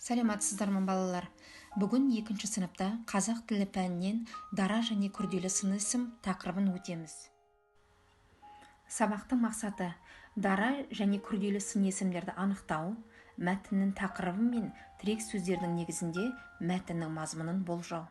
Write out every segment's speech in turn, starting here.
Сәлематсыздар ма балалар? Бүгін 2-ші сыныпта қазақ тілі пәнінен дара және күрделі сын есім тақырыбын өтеміз. Сабақтың мақсаты дара және күрделі сын есімдерді анықтау, мәтіннің тақырыбы мен тірек сөздердің негізінде мәтіннің мазмұнын болжау.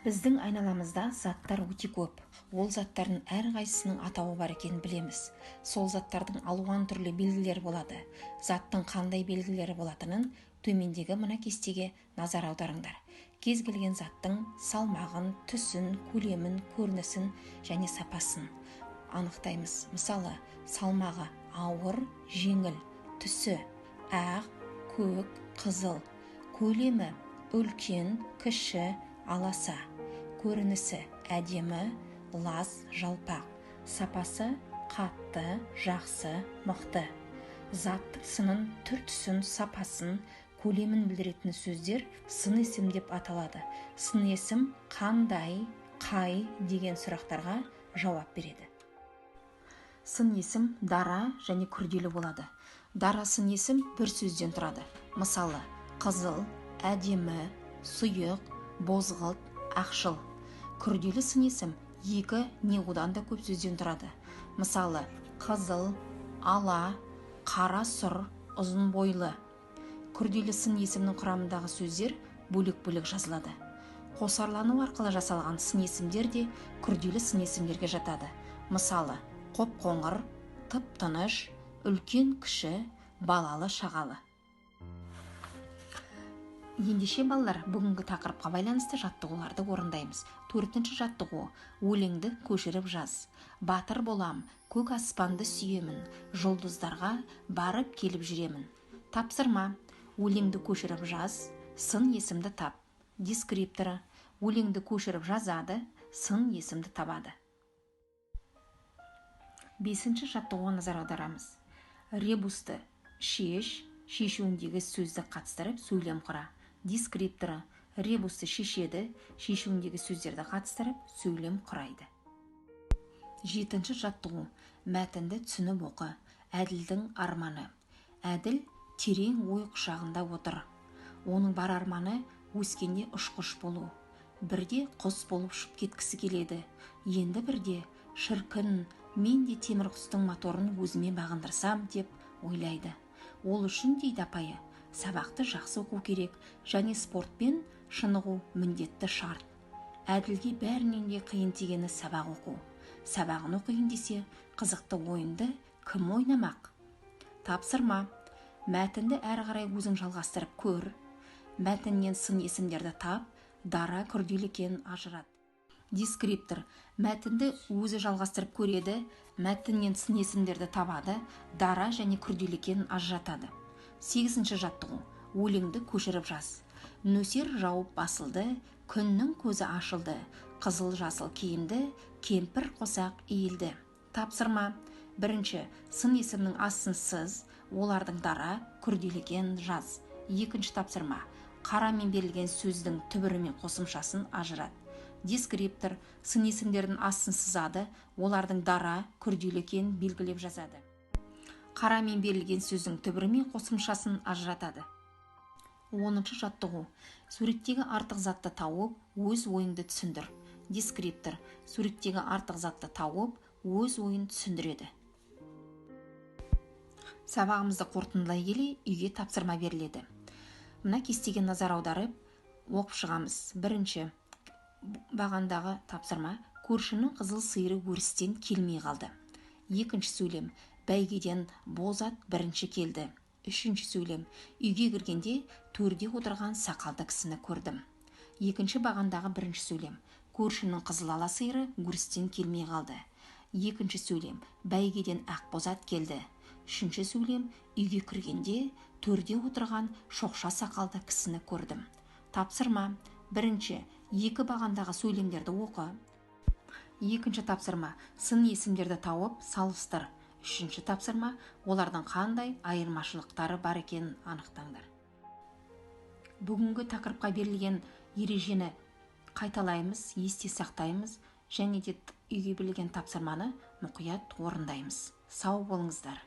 Біздің айналамызда заттар өте көп. Ол заттардың әрқайсысының атауы бар екенін білеміз. Сол заттардың алуан түрлі белгілері болады. Заттың қандай белгілері болатынын төмендегі мына кестеге назар аударыңдар. Кез келген заттың салмағын, түсін, көлемін, көрінісін және сапасын анықтаймыз. Мысалы, салмағы ауыр, жеңіл, түсі ақ, көк, қызыл, көлемі үлкен, кіші, аласа, көрінісі әдемі, лас, жалпақ, сапасы қатты, жақсы, мықты. Заттың сынын, түр-түсін, сапасын, көлемін білдіретін сөздер сын есім деп аталады. Сын есім қандай, қай деген сұрақтарға жауап береді. Сын есім дара және күрделі болады. Дара сын есім бір сөзден тұрады. Мысалы, қызыл, әдемі, сұйық, бозғылт, ақшыл. Күрделі сын есім екі не одан да көп сөзден тұрады. Мысалы, қызыл, ала, қара сұр, ұзын бойлы. Күрделі сын есімнің құрамындағы сөздер бөлек-бөлек жазылады. Қосарлану арқылы жасалған сын есімдер де күрделі сын есімдерге жатады. Мысалы, қоп-қоңыр, тып-тыныш, үлкен, кіші, балалы, шағалы. Ендеше балалар, бүгінгі тақырыпқа байланысты жаттығуларды орындаймыз. 4-ші жаттығу: өлеңді көшіріп жаз. Батыр болам, көк аспанды сүйемін, жұлдыздарға барып келіп жүремін. Тапсырма: өлеңді көшіріп жаз, сын есімді тап. Дескрипторы: өлеңді көшіріп жазады, сын есімді табады. 5-ші жаттығуға назар аударамыз. Ребусты шеш, шешуіндегі сөзді қатыстырып сөйлем құра. Дескрипторы: ребусты шешеді, шешуіндегі сөздерді қатыстырып сөйлем құрайды. 7-ші жаттығу: мәтінді түсініп оқы. Әділдің арманы. Әділ терең ой құшағында отыр. Оның бар арманы өскенде ұшқыш болу. Бірде құс болып ұшып кеткісі келеді. Енді бірде шіркін, мен де темір құстың моторын өзіме бағындырсам деп ойлайды. Ол үшін дейді апайы, сабақты жақсы оқу керек және спортпен шынығу міндетті шарт. Әділге бәрінен де қиын тигені сабақ оқу. Сабағын оқиын десе, қызықты ойынды кім ойнамақ? Тапсырма: мәтінді әрі қарай өзің жалғастырып көр. Мәтіннен сын есімдерді тап, дара күрделі екенін ажырат. Дескриптор: мәтінді өзі жалғастырып көреді, мәтіннен сын есімдерді табады, дара және күрделі екенін ажыратады. 8-ші жаттығу: өлеңді көшіріп жаз. Нөсер жауып басылды, күннің көзі ашылды, қызыл жасыл киінді, кемпір қосақ иілді. Тапсырма: 1. сын есімнің астынсыз, олардың дара, күрделі екенін жаз. 2. тапсырма: қарамен берілген сөздің түбірі мен қосымшасын ажырат. Дескриптор: сын есімдердің астын сызады, олардың дара, күрделі екенін белгілеп жазады. Қарамен берілген сөздің түбірі мен қосымшасын ажыратады. 10-ші жаттығу: суреттегі артық затты тауып, өз ойыңды түсіндір. Дескриптор: суреттегі артық затты тауып, өз ойын түсіндіреді. Сабағымызды қорытындылай келе үйге тапсырма беріледі. Мына кестеге назар аударып оқып шығамыз. 1. бағандағы тапсырма: көршінің қызыл сиыры өрістен келмей қалды. 2. сөйлем: бәйгеден бозат бірінші келді. 3. сөйлем: үйге кіргенде төрде отырған сақалды кісіні көрдім. 2. бағандағы 1. сөйлем: көршінің қызыл ала сиыры өрістен келмей қалды. 2. сөйлем: бәйгеден ақ бозат келді. 3. сөйлем: үйге кіргенде төрде отырған шоқша сақалды кісіні көрдім. Тапсырма: 1. 2 бағандағы сөйлемдерді оқы. 2. тапсырма: сын есімдерді тауып салыстыр. 3. тапсырма: олардың қандай айырмашылықтары бар екенін анықтаңдар. Бүгінгі тақырыпқа берілген ережені қайталаймыз, есте сақтаймыз және де үйге берілген тапсырманы мұқият орындаймыз. Сау болыңыздар.